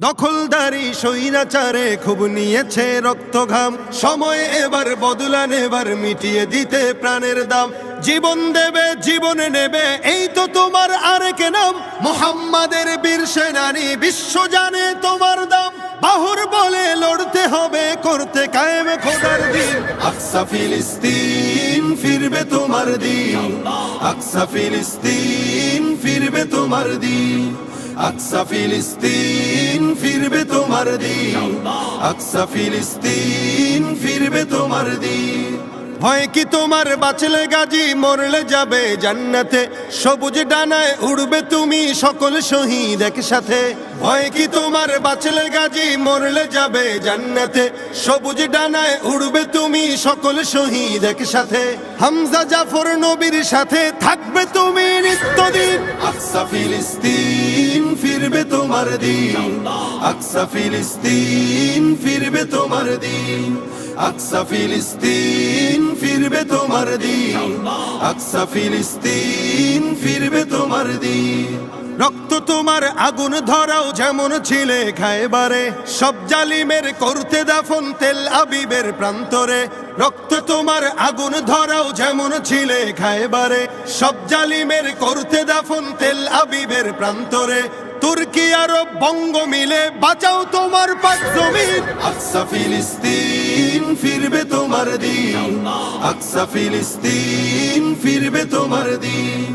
দখলদারি স্বৈরাচারে খুব নিয়েছে রক্ত ঘাম, সময় এবার বদলা নেবার, মিটিয়ে দিতে প্রাণের দাম। জীবন দেবে জীবনে নেবে, এই তো তোমার আরেক নাম। মুহাম্মাদের বীর সেনানী, বিশ্ব জানে তোমার দাম। বাহুর বলে লড়তে হবে, করতে কায়েম খোদার দিন। আকসা ফিলিস্তিন ফিরবে তোমার দিন, আকসা ফিলিস্তিন ফিরবে তোমার দিন, আকসা ফিলিস্তিন ফিরবে তোমার দিন, আকসা ফিলিস্তিন ফিরবে তোমার দিন। ভয় কি তোমার, বাঁচলে গাজী মরলে যাবে জান্নাতে। সবুজ ডানায় উড়বে তুমি সকল শহীদ একসাথে। ভয় কি তোমার, বাঁচলে গাজী মরলে যাবে জান্নাতে। সবুজ ডানায় উড়বে তুমি সকল শহীদ একসাথে। হামজা জাফর নবীর সাথে থাকবে তুমি নিত্যদিন। আকসা ফিলিস্তিন ফিরবে তোমার দিন, আকসা ফিলিস্তিন ফিরবে তোমার দিন, আকসা ফিলিস্তিন ফিরবে তোমার দিন, আকসা ফিলিস্তিন ফিরবে তোমার দিন। রক্ত তোমার আগুন ধরাও যেমন ছিলে খায়বারে, সব জালিমের করতে দাফন তেল আবিবের প্রান্তরে। রক্ত তোমার আগুন ধরাও যেমন ছিলে খায়বারে, সব জালিমের করতে দাফন তেল আবিবের প্রান্তরে। তুর্কি আরব বঙ্গ মিলে বাঁচাও তোমার পাক জমিন। আকসা ফিলিস্তিন ফিরবে তোমার দিন, আকসা ফিলিস্তিন ফিরবে তোমার দিন,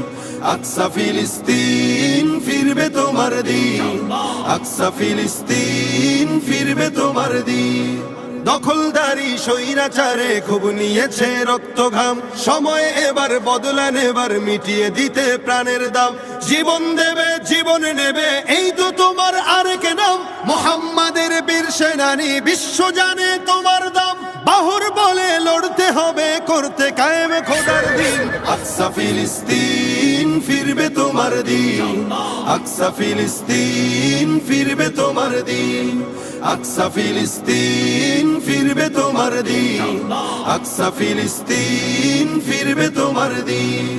আকসা ফিলিস্তিন ফিরবে তোমার দিন, আকসা ফিলিস্তিন ফিরবে তোমার দিন। দখলদারি স্বৈরাচারে খুব নিয়েছে রক্ত ঘাম, সময় এবার বদলা নেবার, মিটিয়ে দিতে প্রাণের দাম। জীবন দেবে জীবনে নেবে, এই তো তোমার আরেক নাম। মুহাম্মাদের বীর সেনানী, বিশ্ব জানে তোমার দাম। বাহুর বলে লড়তে হবে, করতে কায়েম খোদার দিন। আকসা ফিলিস্তিন ফিরবে তোমার দিন, আকসা ফিলিস্তিন ফিরবে তোমার দিন, আকসা ফিলিস্তিন ফিরবে তোমার দিন, আকসা ফিলিস্তিন ফিরবে তোমার দিন।